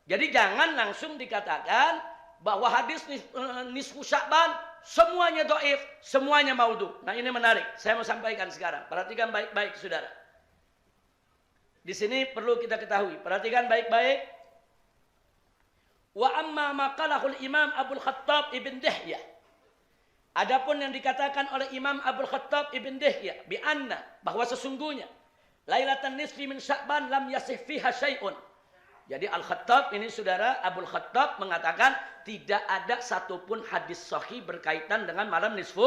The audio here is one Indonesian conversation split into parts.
Jadi jangan langsung dikatakan bahwa hadis nisfu Sya'ban semuanya dhaif, semuanya maudhu. Nah, ini menarik. Saya mau sampaikan sekarang. Perhatikan baik-baik, Saudara. Di sini perlu kita ketahui. Perhatikan baik-baik. Wa amma maqalahul Imam Abdul Khattab Ibn Dihyah. Adapun yang dikatakan oleh Imam Abdul Khattab Ibn Dihyah bi anna, bahwa sesungguhnya Lailatan nisfi min Sya'ban lam yasih fiha syai'un. Jadi Al-Khattab ini, Saudara, Abdul Khattab mengatakan tidak ada satupun hadis sahih berkaitan dengan malam nisfu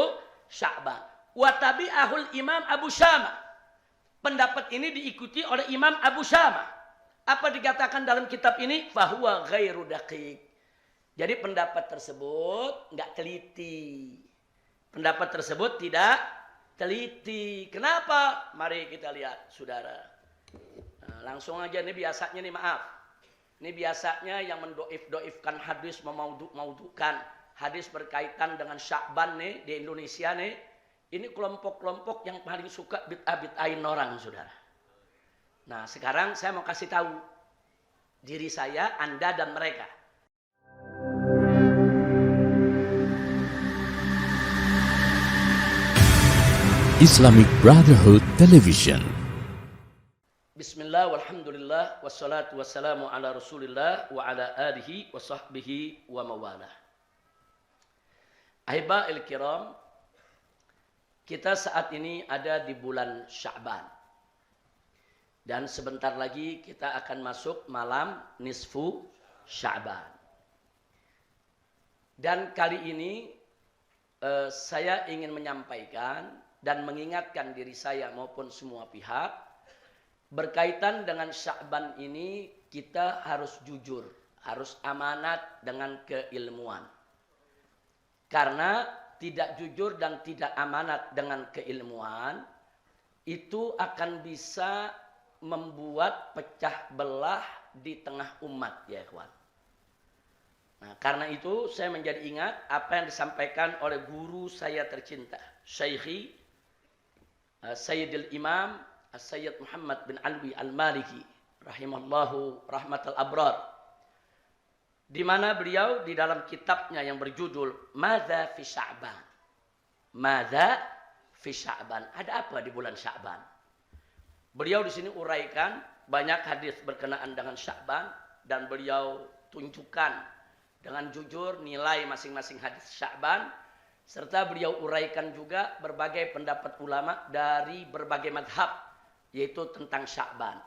Sya'ban. Wa tabi'ahul Imam Abu Syamah. Pendapat ini diikuti oleh Imam Abu Syamah. Apa dikatakan dalam kitab ini? Fahuwa ghairu daqiq. Jadi pendapat tersebut enggak teliti. Pendapat tersebut tidak teliti. Kenapa? Mari kita lihat, Saudara. Nah, langsung aja, ini biasanya nih, maaf. Ini biasanya yang mendoif-doifkan hadis, memaudhukan hadis berkaitan dengan Sya'ban nih di Indonesia nih. Ini kelompok-kelompok yang paling suka bid'ah-bid'ahin orang, Saudara. Nah, sekarang saya mau kasih tahu diri saya, Anda, dan mereka. Islamic Brotherhood Television. Bismillah, walhamdulillah, wassalatu wassalamu ala rasulillah wa ala alihi wa sahbihi wa mawalah. Ahiba'il kiram, kita saat ini ada di bulan Sya'ban. Dan sebentar lagi kita akan masuk malam nisfu Sya'ban. Dan kali ini saya ingin menyampaikan dan mengingatkan diri saya maupun semua pihak, berkaitan dengan Sya'ban ini kita harus jujur, harus amanat dengan keilmuan. Karena tidak jujur dan tidak amanat dengan keilmuan, itu akan bisa membuat pecah belah di tengah umat, ya ikhwan. Nah, karena itu saya menjadi ingat apa yang disampaikan oleh guru saya tercinta, Syekhi Sayyidil Imam Sayyid Muhammad bin Alwi Al-Maliki rahimallahu rahmatal abrar, di mana beliau di dalam kitabnya yang berjudul Madza fi Sya'ban. Madza fi Sya'ban. Ada apa di bulan Sya'ban? Beliau di sini uraikan banyak hadis berkenaan dengan Sya'ban dan beliau tunjukkan dengan jujur nilai masing-masing hadis Sya'ban, serta beliau uraikan juga berbagai pendapat ulama dari berbagai madhab, yaitu tentang Sya'ban.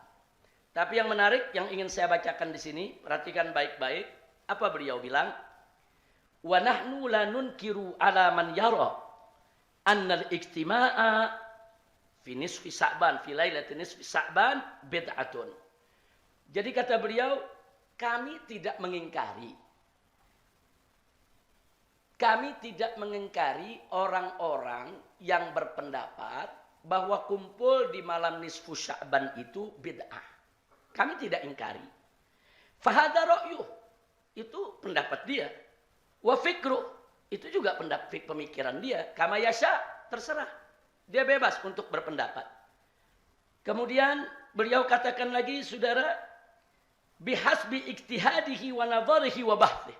Tapi yang menarik yang ingin saya bacakan di sini, perhatikan baik-baik apa beliau bilang. Wa nahnu la nunkiru ala man yara anna al-ijtima'a fi nisfi Sya'ban, fi lailatin nisfi Sya'ban bid'atun. Jadi kata beliau, kami tidak mengingkari orang-orang yang berpendapat bahwa kumpul di malam nisfu Sya'ban itu bid'ah. Kami tidak ingkari. Fahadha ra'yuh, itu pendapat dia. Wa fikru, itu juga pendapat pemikiran dia. Kama yasha, terserah. Dia bebas untuk berpendapat. Kemudian beliau katakan lagi, Saudara, bihasbi ijtihadihi wa nadharihi wa bahthih.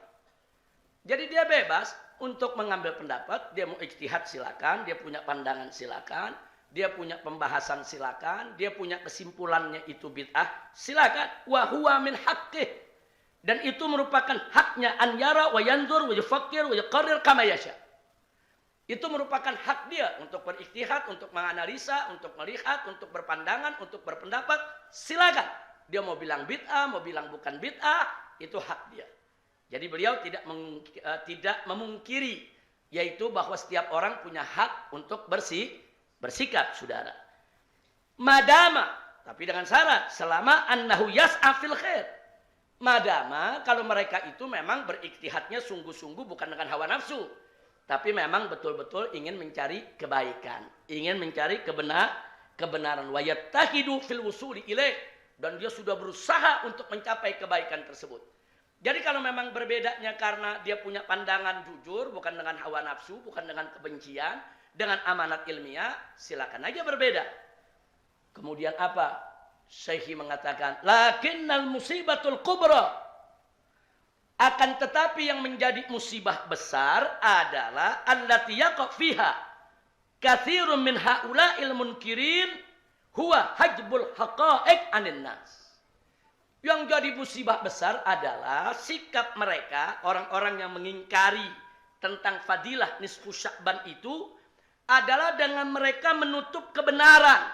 Jadi dia bebas untuk mengambil pendapat, dia mau ijtihad silakan, dia punya pandangan silakan, dia punya pembahasan silakan, dia punya kesimpulannya itu bid'ah, silakan. Wa huwa min haqqih. Dan itu merupakan haknya an yara wa yanzur wa yufakkir wa yuqarrir kama yasha. Itu merupakan hak dia untuk berijtihad, untuk menganalisa, untuk melihat, untuk berpandangan, untuk berpendapat, silakan. Dia mau bilang bid'ah, mau bilang bukan bid'ah, itu hak dia. Jadi beliau tidak memungkiri, yaitu bahwa setiap orang punya hak untuk bersikap, Saudara. Madama, tapi dengan syarat, selama annahu yas'a fil khair. Madama, kalau mereka itu memang berikhtihadnya sungguh-sungguh bukan dengan hawa nafsu, tapi memang betul-betul ingin mencari kebaikan, ingin mencari kebenaran. Wa yattahidu fil wusuli ilaih, dan dia sudah berusaha untuk mencapai kebaikan tersebut. Jadi kalau memang berbedanya karena dia punya pandangan jujur, bukan dengan hawa nafsu, bukan dengan kebencian, dengan amanat ilmiah, silakan aja berbeda. Kemudian apa? Syekhi mengatakan, lakinnal musibatul kubra, Akan tetapi yang menjadi musibah besar adalah allati yaqa fiha katsirun min haula'il munkirin huwa hajbul haqa'iq 'anil nas. Yang jadi musibah besar adalah sikap mereka, orang-orang yang mengingkari tentang fadilah nisfu Sya'ban itu adalah dengan mereka menutup kebenaran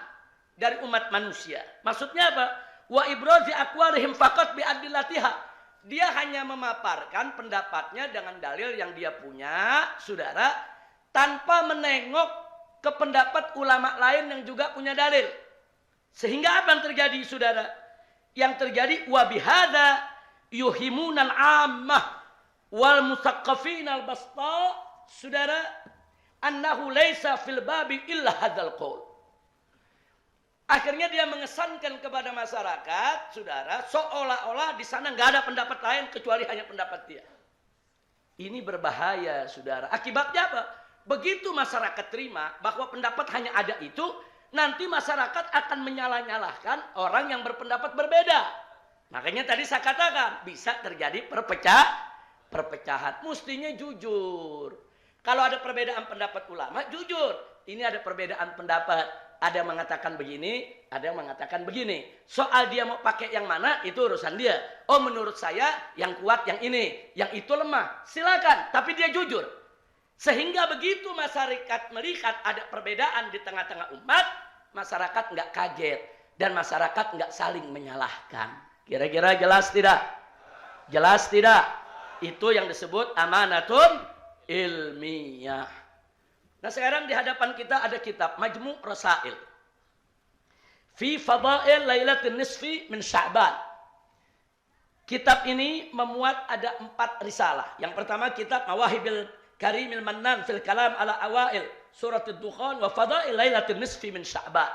dari umat manusia. Maksudnya apa? Wa ibrazi aqwalihim faqat bi adillatiha. Dia hanya memaparkan pendapatnya dengan dalil yang dia punya, saudara, tanpa menengok ke pendapat ulama lain yang juga punya dalil. Sehingga apa yang terjadi, saudara? Yang terjadi wa bihadza yuhimunal ammah wal musaqqafin al basta, saudara, annahu laisa fil babi illa hadzal qaul. Akhirnya dia mengesankan kepada masyarakat, saudara, seolah-olah di sana nggak ada pendapat lain kecuali hanya pendapat dia. Ini berbahaya, saudara. Akibatnya apa? Begitu masyarakat terima bahwa pendapat hanya ada itu, nanti masyarakat akan menyalah-nyalahkan orang yang berpendapat berbeda. Makanya tadi saya katakan bisa terjadi perpecahan. Mustinya jujur. Kalau ada perbedaan pendapat ulama, jujur. Ini ada perbedaan pendapat. Ada yang mengatakan begini, ada yang mengatakan begini. Soal dia mau pakai yang mana, itu urusan dia. Oh, menurut saya yang kuat yang ini, yang itu lemah. Silakan, tapi dia jujur. Sehingga begitu masyarakat melihat ada perbedaan di tengah-tengah umat, masyarakat nggak kaget dan masyarakat nggak saling menyalahkan. Kira-kira jelas tidak? Jelas tidak? Itu yang disebut amanatun ilmiah. Nah, sekarang di hadapan kita ada kitab Majmu' Rasail fi Fadail Lailatul Nisfi min Sya'ban. Kitab ini memuat ada 4 risalah. Yang pertama kitab Mawahibil Karimil Mannan fil Kalam ala Awail Surat Ad-Dukhan wa Fadail Lailatul Nisfi min Sya'ban.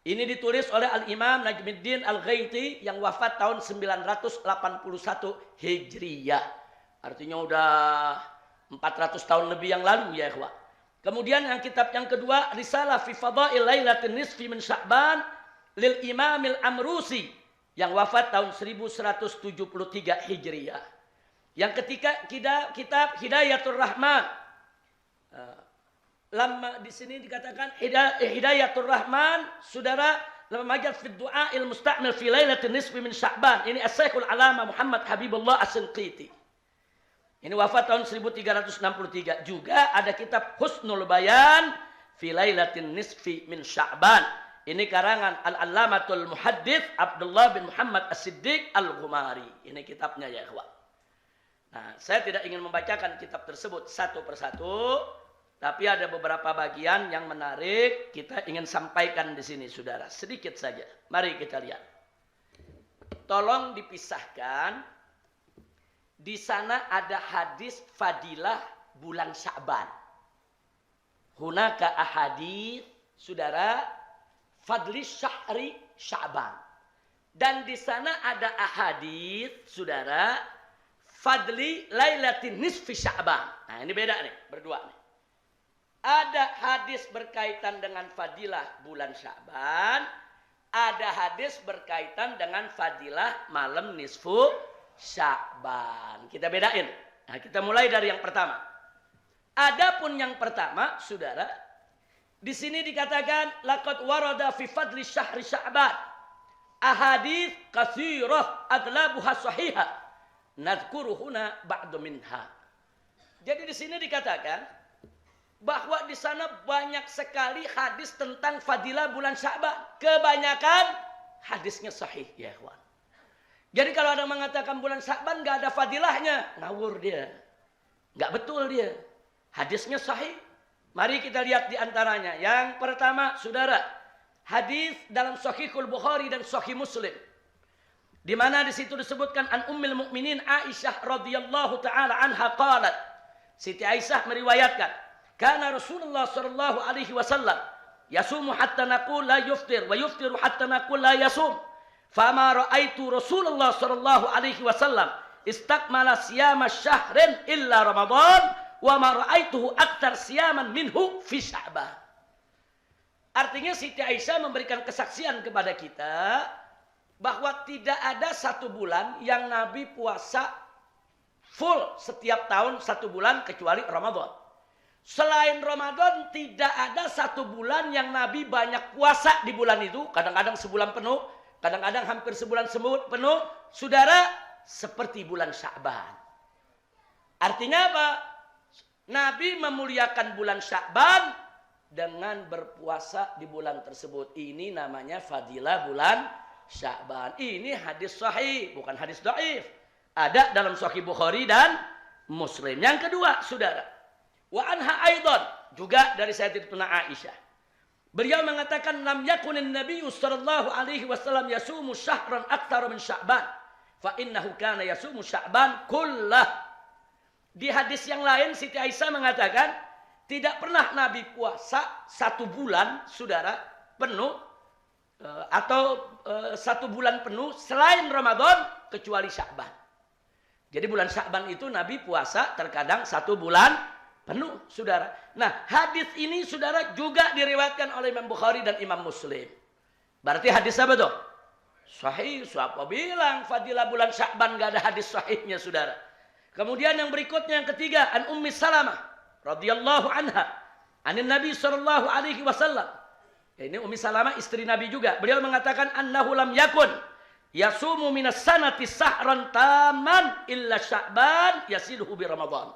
Ini ditulis oleh Al-Imam Najmuddin Al-Ghaiti yang wafat tahun 981 Hijriyah. Artinya udah 400 tahun lebih yang lalu, ya ikhwah. Kemudian yang kitab yang kedua, Risalah fi Fadail Lailatul Nisfi min Sya'ban lil Imamil Amrusi yang wafat tahun 1173 Hijriyah. Yang ketiga kitab Hidayatul Rahman. Lama di sini dikatakan Hidayatul Rahman, saudara, lama majad fi du'ail musta'mil fi Lailatul Nisfi min Sya'ban. Ini As-Syekhul Alama Muhammad Habibullah As-Sinqiti. Ini wafat tahun 1363. Juga ada kitab Husnul Bayan fi Lailatin Nisfi min Sya'ban. Ini karangan Al-Allamatul Muhaddits Abdullah bin Muhammad As-Siddiq Al-Ghumari. Ini kitabnya, ya ikhwan. Nah, saya tidak ingin membacakan kitab tersebut satu persatu, tapi ada beberapa bagian yang menarik kita ingin sampaikan di sini, saudara. Sedikit saja. Mari kita lihat. Tolong dipisahkan. Di sana ada hadis fadilah bulan Sya'ban. Hunaka ahadits, saudara, fadli syahri Sya'ban. Dan di sana ada ahadits, saudara, fadli lailatin nisfi Sya'ban. Nah, ini beda nih, berdua nih. Ada hadis berkaitan dengan fadilah bulan Sya'ban, ada hadis berkaitan dengan fadilah malam nisfu Sya'ban. Kita bedain. Nah, kita mulai dari yang pertama. Adapun yang pertama, saudara, di sini dikatakan laqad warada fi fadli syahri Sya'ban ahadits katsirah aglabuha sahihah. Nadhkuru huna ba'du minha. Jadi di sini dikatakan bahwa di sana banyak sekali hadis tentang fadilah bulan Sya'ban. Kebanyakan hadisnya sahih, ya ikhwan. Jadi kalau ada mengatakan bulan Sya'ban nggak ada fadilahnya, ngawur dia. Nggak betul dia. Hadisnya sahih. Mari kita lihat di antaranya. Yang pertama, saudara, hadis dalam Sahihul Bukhari dan Sahih Muslim. Di mana di situ disebutkan an Ummul Mukminin Aisyah radhiyallahu taala anha qalat. Siti Aisyah meriwayatkan, kana Rasulullah sallallahu alaihi wasallam yasumu hatta naqul la yuftir wa yuftiru hatta naqul la yasum. Fama ra'aitu Rasulullah sallallahu alaihi wasallam istakmala siyama syahrin illa Ramadan wa ma ra'aituhu aktsar siyaman minhu fi Sya'ban. Artinya Siti Aisyah memberikan kesaksian kepada kita bahwa tidak ada satu bulan yang Nabi puasa full setiap tahun 1 bulan kecuali Ramadan. Selain Ramadan tidak ada 1 bulan yang Nabi banyak puasa di bulan itu. Kadang-kadang sebulan penuh, kadang-kadang hampir sebulan penuh. Saudara, seperti bulan Sya'ban. Artinya apa? Nabi memuliakan bulan Sya'ban dengan berpuasa di bulan tersebut. Ini namanya fadilah bulan Sya'ban. Ini hadis sahih, bukan hadis dhaif. Ada dalam Sahih Bukhari dan Muslim. Yang kedua, saudara. Wa anha aidan, juga dari Sayyidatuna Aisyah. Beliau mengatakan lam yakunin nabiyyu sallallahu alaihi wasallam yasumu syahran aktsara min Sya'ban. Fa innahu kana yasumu Sya'ban kullah. Di hadis yang lain Siti Aisyah mengatakan tidak pernah Nabi puasa 1 bulan, saudara, penuh atau 1 bulan penuh selain Ramadan kecuali Sya'ban. Jadi bulan Sya'ban itu Nabi puasa terkadang 1 bulan penuh, saudara. Nah, hadis ini, saudara, juga diriwayatkan oleh Imam Bukhari dan Imam Muslim. Berarti hadis apa tuh? Sahih. Siapa bilang fadilah bulan Sya'ban gak ada hadis sahihnya, saudara? Kemudian yang berikutnya, yang ketiga, an Ummi Salamah radhiyallahu anha, anin Nabi sallallahu alaihi wasallam. Ini Ummi Salamah istri Nabi juga. Beliau mengatakan annahu lam yakun yasumu minas sanati sahran taman illa Sya'ban yasiluhu bi Ramadan.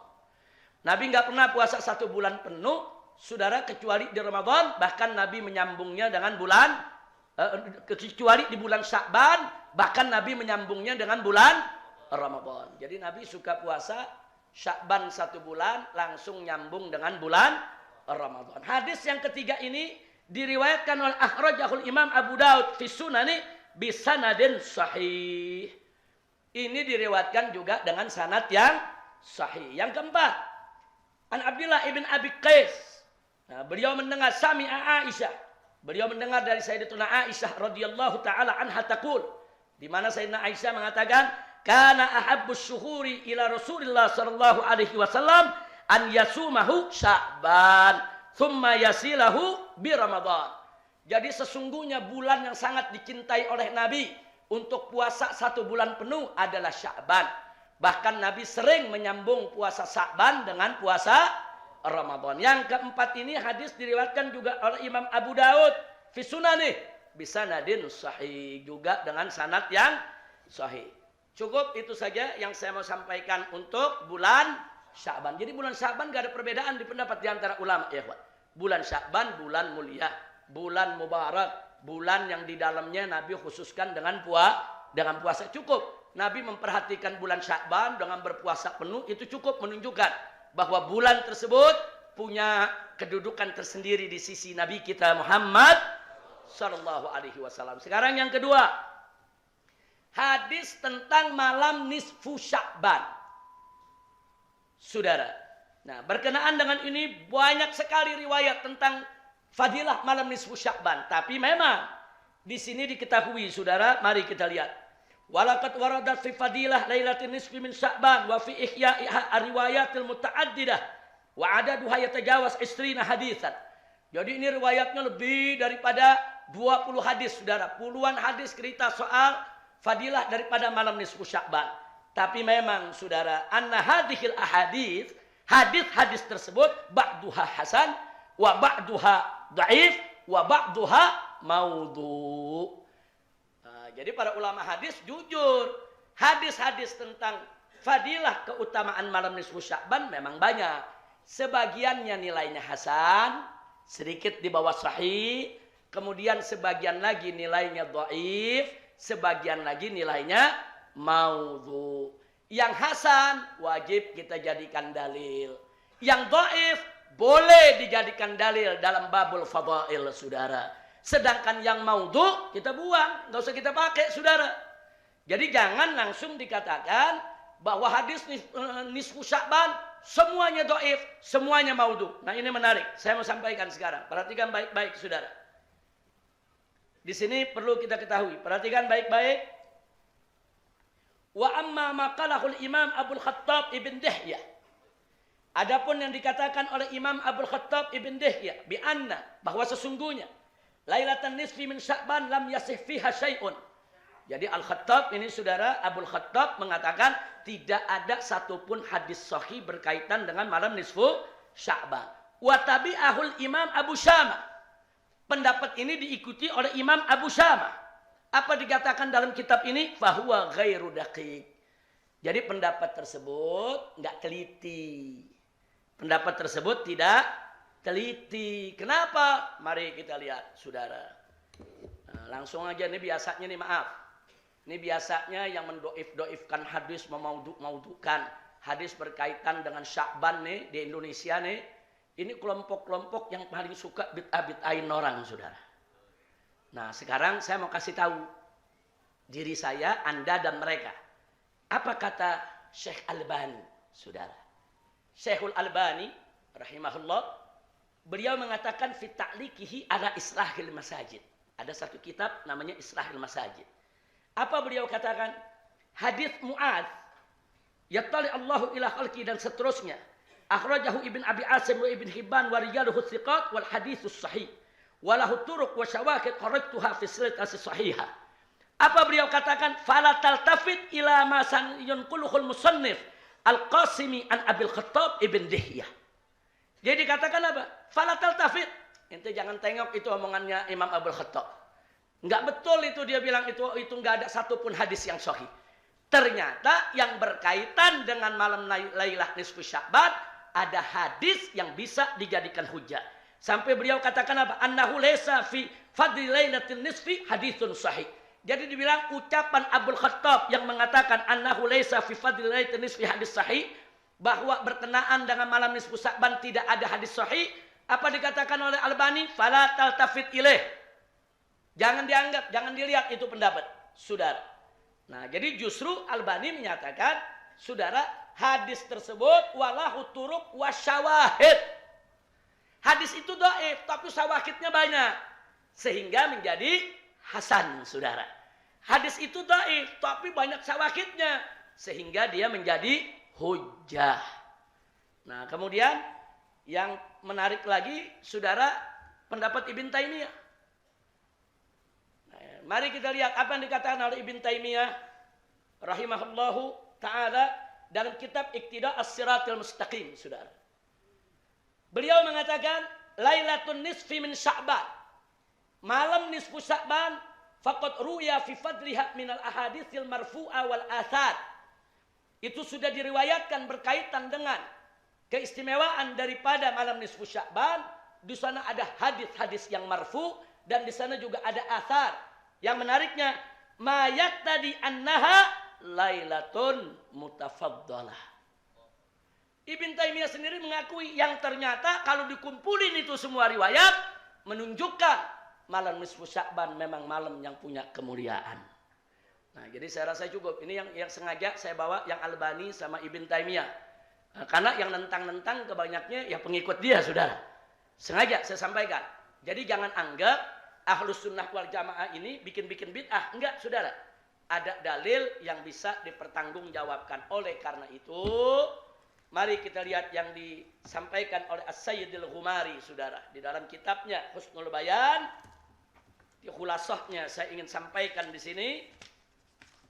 Nabi enggak pernah puasa 1 bulan penuh, saudara, kecuali di Ramadan. Bahkan Nabi menyambungnya dengan bulan kecuali di bulan Sya'ban, bahkan Nabi menyambungnya dengan bulan Ramadan. Jadi Nabi suka puasa Sya'ban 1 bulan langsung nyambung dengan bulan Ramadan. Hadis yang ketiga ini diriwayatkan oleh akhrajahul Imam Abu Daud fi Sunani bisanadin sahih. Ini diriwayatkan juga dengan sanad yang sahih. Yang keempat, an Abdullah ibn Abi Qais. Nah, beliau mendengar sami'a Aisyah. Beliau mendengar dari Sayyidatuna Aisyah radhiyallahu taala anha taqul, di mana Sayyidina Aisyah mengatakan, kana ahabbus syuhuri ila Rasulillah sallallahu alaihi wasallam an yasumahu Sya'ban thumma yasilahu bi Ramadan. Jadi sesungguhnya bulan yang sangat dicintai oleh Nabi untuk puasa 1 bulan penuh adalah Sya'ban. Bahkan Nabi sering menyambung puasa Sya'ban dengan puasa Ramadan. Yang keempat ini hadis diriwayatkan juga oleh Imam Abu Daud fi Sunanih bisanadin sahih, juga dengan sanad yang sahih. Cukup itu saja yang saya mau sampaikan untuk bulan Sya'ban. Jadi bulan Sya'ban gak ada perbedaan di pendapat di antara ulama, ya ikhwan. Bulan Sya'ban bulan mulia, bulan mubarak, bulan yang di dalamnya Nabi khususkan dengan puasa. Cukup Nabi memperhatikan bulan Sya'ban dengan berpuasa penuh, itu cukup menunjukkan bahwa bulan tersebut punya kedudukan tersendiri di sisi Nabi kita Muhammad sallallahu alaihi wasallam. Sekarang yang kedua, hadis tentang malam nisfu Sya'ban. Saudara, nah berkenaan dengan ini banyak sekali riwayat tentang fadilah malam nisfu Sya'ban. Tapi memang di sini diketahui, saudara, mari kita lihat. Walaqad waradat fi fadilah lailatin nisfi min Sya'ban wa fi ihya'iha riwayatil muta'addidah wa adaduha yatajawaz 20 hadisan. Jadi ini riwayatnya lebih daripada 20 hadis, saudara. Puluhan hadis cerita soal fadilah daripada malam nisfu Sya'ban. Tapi memang, saudara, anna hadhil ahadits, hadis-hadis tersebut ba'duha hasan wa ba'duha dhaif wa ba'duha maudhu'. Jadi para ulama hadis jujur, hadis-hadis tentang fadilah keutamaan malam nisfu Sya'ban memang banyak. Sebagiannya nilainya hasan, sedikit di bawah sahih, kemudian sebagian lagi nilainya dhaif, sebagian lagi nilainya maudhu. Yang hasan wajib kita jadikan dalil. Yang dhaif boleh dijadikan dalil dalam babul fadail, saudara. Sedangkan yang maudhu kita buang, nggak usah kita pakai, saudara. Jadi jangan langsung dikatakan bahwa hadis nisfu Sya'ban semuanya dhaif, semuanya maudhu. Nah ini menarik, saya mau sampaikan sekarang. Perhatikan baik-baik, saudara. Di sini perlu kita ketahui, perhatikan baik-baik. Wa amma maqalahul Imam Abdul Khattab ibn Dihyah. Adapun yang dikatakan oleh Imam Abdul Khattab ibn Dihyah bi anna, bahwa sesungguhnya Lailatan nisfi min Sya'ban lam yasih fiha syai'un. Jadi Al-Khattab ini, saudara, Abdul Khattab mengatakan tidak ada satupun hadis sahih berkaitan dengan malam nisfu Sya'ban. Wa tabi'ahul Imam Abu Syamah. Pendapat ini diikuti oleh Imam Abu Syamah. Apa dikatakan dalam kitab ini? Fahuwa ghairu daqiq. Jadi pendapat tersebut enggak teliti. Pendapat tersebut tidak teliti. Kenapa? Mari kita lihat, saudara. Nah, langsung aja nih biasanya nih, maaf. Ini biasanya yang mendoif-doifkan hadis, memaudukan hadis berkaitan dengan Sya'ban nih di Indonesia nih. Ini kelompok-kelompok yang paling suka bid'ah-bid'ahin orang, saudara. Nah, sekarang saya mau kasih tahu diri saya, Anda dan mereka. Apa kata Syekh Albani, saudara? Syekhul Albani rahimahullah, beliau mengatakan fi ta'liqihi ala islahil masajid. Ada satu kitab namanya Islahil Masajid. Apa beliau katakan? Hadis Mu'adz, yattali Allahu ila khalqi, dan seterusnya. Akhrajahu Ibn Abi Asim wa Ibn Hibban wa rijaluhu thiqat wal haditsus sahih. Walahu turuq wa syawahid kharajtuha fi silsilati sahihah. Apa beliau katakan? Fala taltafit ila ma yanquluhul musannif Al-Qasimi an Abil Khattab Ibn Dihyah. Jadi katakan apa? Fala taltafit. Ente jangan tengok itu omongannya Imam Abul Khattab. Enggak betul itu, dia bilang itu enggak ada satupun hadis yang sahih. Ternyata yang berkaitan dengan malam Lailah Nisfu Sya'ban ada hadis yang bisa dijadikan hujah. Sampai beliau katakan apa? Annahu laysa fi fadli lailatin nisfi haditsun sahih. Jadi dibilang ucapan Abul Khattab yang mengatakan annahu laysa fi fadli lailatin nisfi hadis sahih, bahwa berkenaan dengan malam nisfu Sya'ban tidak ada hadis sahih. Apa dikatakan oleh Albani? Fala taltafit ilaih. Jangan dianggap, jangan dilihat itu pendapat, saudara. Nah, jadi justru Albani menyatakan, saudara, hadis tersebut walahu turuq wasyawahid. Hadis itu dhaif, tapi syawahidnya banyak, sehingga menjadi hasan, saudara. Hadis itu dhaif, tapi banyak syawahidnya, sehingga dia menjadi hujjah. Nah, kemudian yang menarik lagi, saudara, pendapat Ibn Taimiyah. Nah, mari kita lihat apa yang dikatakan oleh Ibn Taimiyah rahimahullahu ta'ala dalam kitab Iqtida As-Siratil Mustaqim, saudara. Beliau mengatakan, Lailatun nisfi min Sya'ban. Malam nisfu Sya'ban, faqad ruya fi fadliha minal ahaditsil marfu'a wal athar. Itu sudah diriwayatkan berkaitan dengan keistimewaan daripada malam nisfu Sya'ban. Di sana ada hadis-hadis yang marfu dan di sana juga ada athar. Yang menariknya, mayat tadi annaha lailatun mutafaddalah. Ibn Taimiyah sendiri mengakui yang ternyata kalau dikumpulin itu semua riwayat menunjukkan malam nisfu Sya'ban memang malam yang punya kemuliaan. Nah, jadi saya rasa cukup. Ini yang sengaja saya bawa yang Albani sama Ibn Taimiyah. Nah, karena yang nentang-nentang kebanyaknya ya pengikut dia, saudara. Sengaja saya sampaikan. Jadi jangan anggap Ahlus Sunnah wal Jamaah ini bikin-bikin bid'ah. Enggak, saudara. Ada dalil yang bisa dipertanggungjawabkan. Oleh karena itu, mari kita lihat yang disampaikan oleh As-Sayyidil Ghumari, saudara. Di dalam kitabnya Husnul Bayan, di khulasahnya saya ingin sampaikan di sini.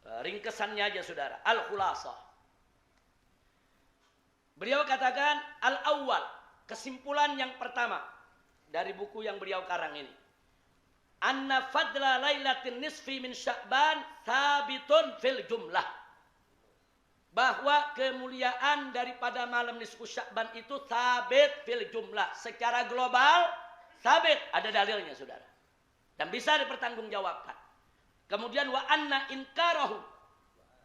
Ringkesannya aja, saudara. Al-Khulasah. Beliau katakan al-awwal, kesimpulan yang pertama dari buku yang beliau karang ini. Anna fadla lailatin nisfi min Sya'ban thabitun fil jumlah. Bahwa kemuliaan daripada malam nisfu Sya'ban itu thabit fil jumlah. Secara global thabit, ada dalilnya, saudara. Dan bisa dipertanggungjawabkan. Kemudian wa anna inkarahu.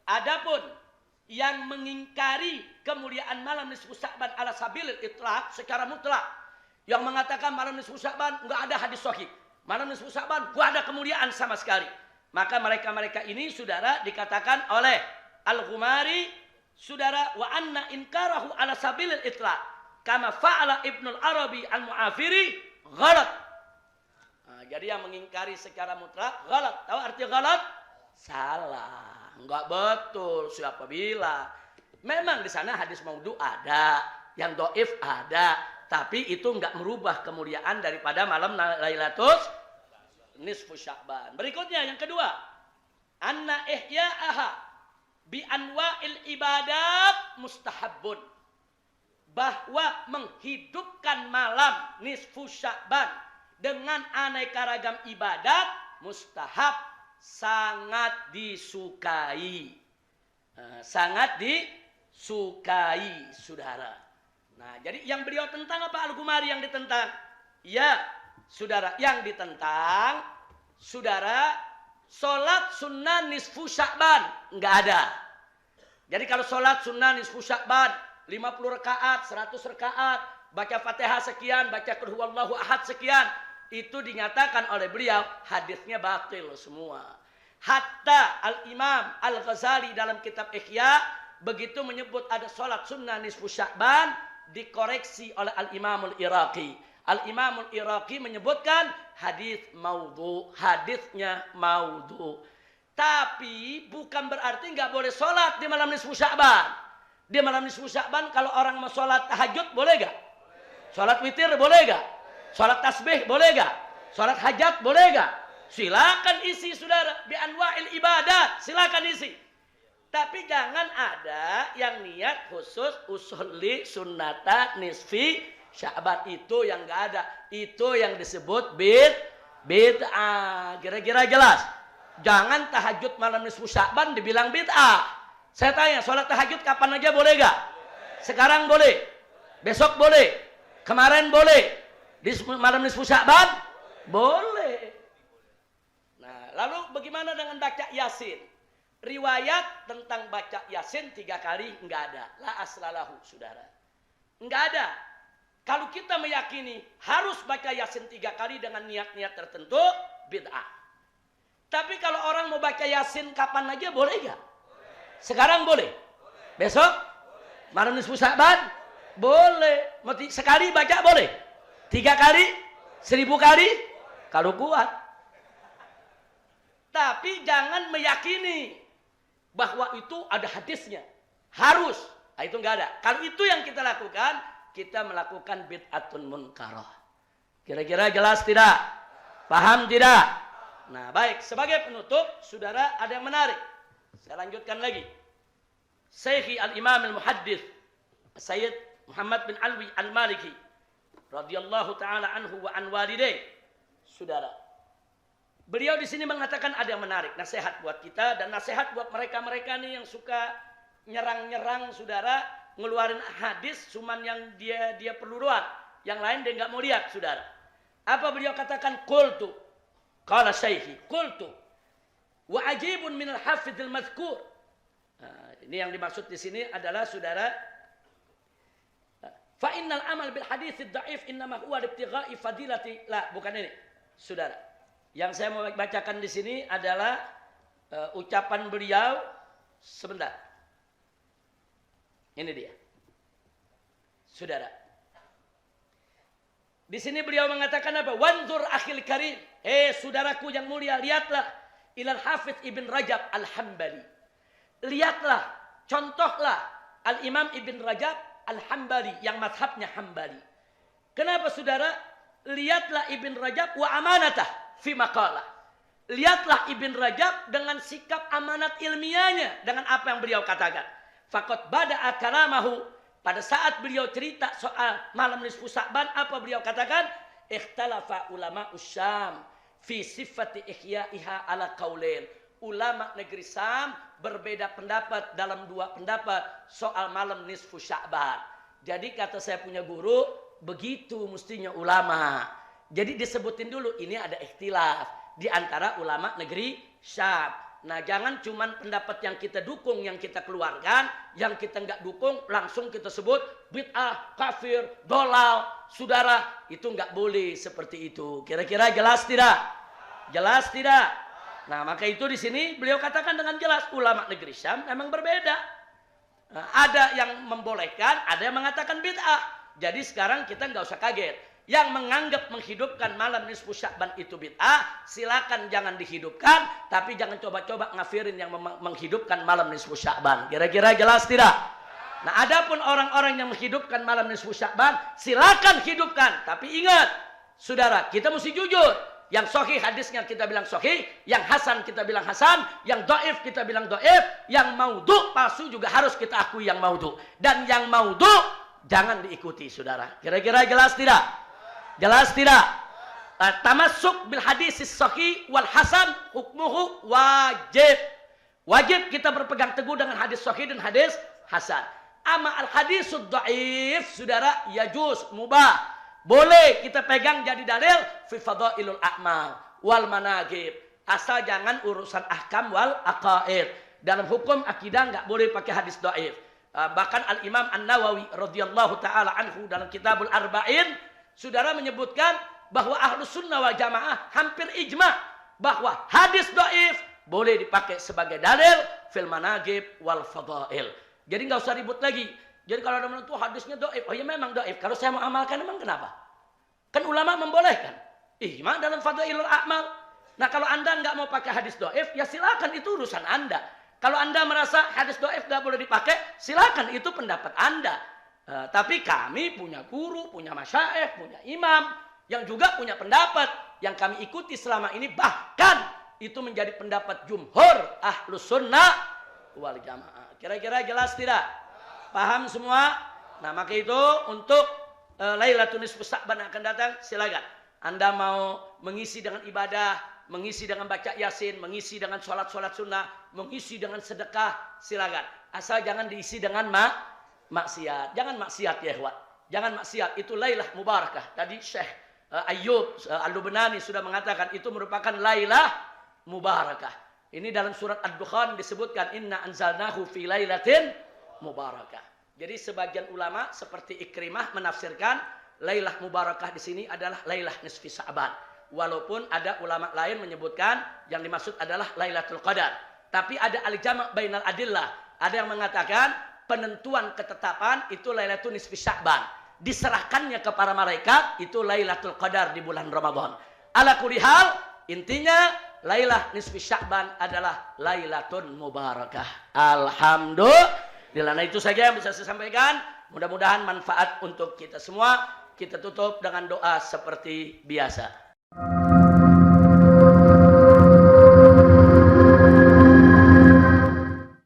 Adapun yang mengingkari kemuliaan malam nisfu Sya'ban ala sabilil itlaq secara mutlak, yang mengatakan malam nisfu Sya'ban enggak ada hadis sahih, malam nisfu Sya'ban enggak ada kemuliaan sama sekali, maka mereka-mereka ini, saudara, dikatakan oleh Al-Ghumari, saudara, wa anna inkarahu ala sabilil itlaq kama fa'ala Ibnul Arabi al-Mu'afiri ghalat. Nah, jadi yang mengingkari secara mutlak ghalat. Tahu arti ghalat? Salah. Enggak betul, siapa bilang? Memang di sana hadis maudhu ada, yang dhaif ada, tapi itu enggak merubah kemuliaan daripada malam Lailatul Nisfu Sya'ban. Berikutnya yang kedua, anna ihya'aha bi anwa'il ibadat mustahabbun. Bahwa menghidupkan malam nisfu Sya'ban dengan aneka ragam ibadat mustahab, sangat disukai. Sangat disukai, saudara. Nah, jadi yang beliau tentang apa Al-Ghumari yang ditentang? Ya, saudara, yang ditentang, saudara, sholat sunnah nisfu Sya'ban enggak ada. Jadi kalau sholat sunnah nisfu Sya'ban 50 rakaat, 100 rakaat, baca Fatihah sekian, baca Qul huwallahu ahad sekian, itu dinyatakan oleh beliau hadisnya batil semua. Hatta Al-Imam Al-Ghazali dalam kitab Ihya begitu menyebut ada sholat sunnah nisfu Sya'ban, dikoreksi oleh Al-Imam Al-Iraqi. Al-Imam Al-Iraqi menyebutkan hadis maudhu, hadisnya maudhu. Tapi bukan berarti nggak boleh sholat di malam nisfu Sya'ban. Di malam nisfu Sya'ban kalau orang mau sholat tahajud boleh gak? Sholat witir boleh gak? Sholat tasbih boleh gak? Sholat hajat boleh gak? Silakan isi saudara. Bi anwa'il ibadat silakan isi. Tapi jangan ada yang niat khusus usolli sunnata nisfi Sya'ban, itu yang gak ada. Itu yang disebut bid'ah. Kira-kira jelas? Jangan tahajud malam nisfu Sya'ban dibilang bid'ah. Saya tanya, sholat tahajud kapan aja boleh gak? Sekarang boleh, besok boleh, kemarin boleh, di malam nisfu Sya'ban boleh. Nah, lalu bagaimana dengan baca Yasin? Riwayat tentang baca Yasin 3 kali enggak ada. La aslalahu, saudara. Enggak ada. Kalau kita meyakini harus baca Yasin 3 kali dengan niat-niat tertentu, bid'ah. Tapi kalau orang mau baca Yasin kapan aja boleh gak? Sekarang boleh? Besok? Malam nisfu Sya'ban? Boleh. Sekali baca boleh? 3 kali? 1000 kali? Kalau kuat. Tapi jangan meyakini bahwa itu ada hadisnya. Harus. Nah, itu enggak ada. Kalau itu yang kita lakukan, kita melakukan bid'atun munkarah. Kira-kira jelas tidak? Paham tidak? Nah, baik. Sebagai penutup, saudara, ada yang menarik. Saya lanjutkan lagi. Syekhi al-Imam al-Muhaddits Sayyid Muhammad bin Alwi al-Maliki radhiyallahu taala anhu wa an walidayh. Saudara, beliau di sini mengatakan ada yang menarik, nasihat buat kita dan nasihat buat mereka-mereka nih yang suka nyerang-nyerang saudara, ngeluarin hadis cuman yang dia perlu doang, yang lain dia enggak mau lihat, saudara. Apa beliau katakan? Qultu, qala syekhi, qultu wa ajibun min al-hafidh al-madhkur. Nah, ini yang dimaksud di sini adalah saudara, fa innal amal bil hadits ad-dha'if innama huwa ibtigha'i fadilati. La, bukan ini. Saudara, yang saya mau bacakan di sini adalah ucapan beliau sebentar. Ini dia. Saudara. Di sini beliau mengatakan apa? Wanzur akhil karim. Saudaraku yang mulia, lihatlah ilal Hafidz Ibn Rajab Al-Hambali. Lihatlah, contohlah Al-Imam Ibn Rajab Al-Hambali yang mazhabnya Hambali. Kenapa saudara? Lihatlah Ibn Rajab wa amanatah fi maqalah. Lihatlah Ibn Rajab dengan sikap amanat ilmiahnya dengan apa yang beliau katakan. Faqad bada'a kalamahu, pada saat beliau cerita soal malam nisfu Sya'ban, apa beliau katakan? Ikhtalafa ulama Syam fi sifati ihya'iha ala qaulain. Ulama negeri Syam berbeda pendapat dalam 2 pendapat soal malam nisfu Sya'ban. Jadi kata saya punya guru, begitu mestinya ulama. Jadi disebutin dulu ini ada ikhtilaf di antara ulama negeri Syam. Nah, jangan cuman pendapat yang kita dukung yang kita keluarkan, yang kita enggak dukung langsung kita sebut bid'ah, kafir, dolal. Saudara, itu enggak boleh seperti itu. Kira-kira jelas tidak? Jelas tidak? Nah, maka itu di sini beliau katakan dengan jelas ulama negeri Syam memang berbeda. Nah, ada yang membolehkan, ada yang mengatakan bid'ah. Jadi sekarang kita enggak usah kaget. Yang menganggap menghidupkan malam nisfu Sya'ban itu bid'ah, silakan jangan dihidupkan, tapi jangan coba-coba ngafirin yang menghidupkan malam nisfu Sya'ban. Kira-kira jelas tidak? Nah, adapun orang-orang yang menghidupkan malam nisfu Sya'ban, silakan hidupkan, tapi ingat, saudara, kita mesti jujur. Yang sahih hadisnya kita bilang sahih, yang hasan kita bilang hasan, yang dhaif kita bilang dhaif, yang maudhu palsu juga harus kita akui yang maudhu. Dan yang maudhu jangan diikuti, saudara. Kira-kira jelas tidak? Jelas tidak? Tamassuk bil hadis sahih wal hasan hukmuhu wajib. Wajib kita berpegang teguh dengan hadis sahih dan hadis hasan. Ama al hadisud dhaif, saudara, yajuz, mubah. Boleh kita pegang jadi dalil fi fadailul a'mal wal manaqib. Asal jangan urusan ahkam wal aqaid. Dalam hukum akidah enggak boleh pakai hadis dhaif. Bahkan Al-Imam An-Nawawi radhiyallahu taala anhu dalam Kitabul Arba'in, saudara, menyebutkan bahwa Ahlus Sunnah wal Jamaah hampir ijma bahwa hadis dhaif boleh dipakai sebagai dalil fil manaqib wal fadail. Jadi enggak usah ribut lagi. Jadi kalau ada menentu hadisnya dhaif, oh ya memang dhaif. Kalau saya mau amalkan emang kenapa? Kan ulama membolehkan. Ijma dalam fadailul a'mal. Nah, kalau Anda enggak mau pakai hadis dhaif, ya silakan, itu urusan Anda. Kalau Anda merasa hadis dhaif enggak boleh dipakai, silakan, itu pendapat Anda. Tapi kami punya guru, punya masyayikh, punya imam yang juga punya pendapat yang kami ikuti selama ini, bahkan itu menjadi pendapat jumhur Ahlus Sunnah wal Jamaah. Kira-kira jelas tidak? Paham semua? Nah, maka itu untuk Lailatul Nisfu Sya'ban akan datang, silakan. Anda mau mengisi dengan ibadah, mengisi dengan baca Yasin, mengisi dengan sholat-sholat sunnah, mengisi dengan sedekah, silakan. Asal jangan diisi dengan maksiat. Jangan maksiat ya, ikhwan. Jangan maksiat, itu Lailah Mubarakah. Tadi Syekh Ayyub Al-Lubnani sudah mengatakan itu merupakan Lailah Mubarakah. Ini dalam surat Ad-Dukhan disebutkan inna anzalnahu fi lailatin mubarakah. Jadi sebagian ulama seperti Ikrimah menafsirkan Lailah Mubarakah di sini adalah Lailah Nisfi Sya'ban. Walaupun ada ulama lain menyebutkan yang dimaksud adalah Lailatul Qadar. Tapi ada al-jama' bainal adillah. Ada yang mengatakan penentuan ketetapan itu Lailatul Nisfi Sya'ban. Diserahkannya ke para malaikat itu Lailatul Qadar di bulan Ramadan. Ala kulli hal, intinya Lailah Nisfi Sya'ban adalah Lailatul Mubarakah. Alhamdulillah. Nah, itu saja yang bisa saya sampaikan. Mudah-mudahan manfaat untuk kita semua. Kita tutup dengan doa seperti biasa.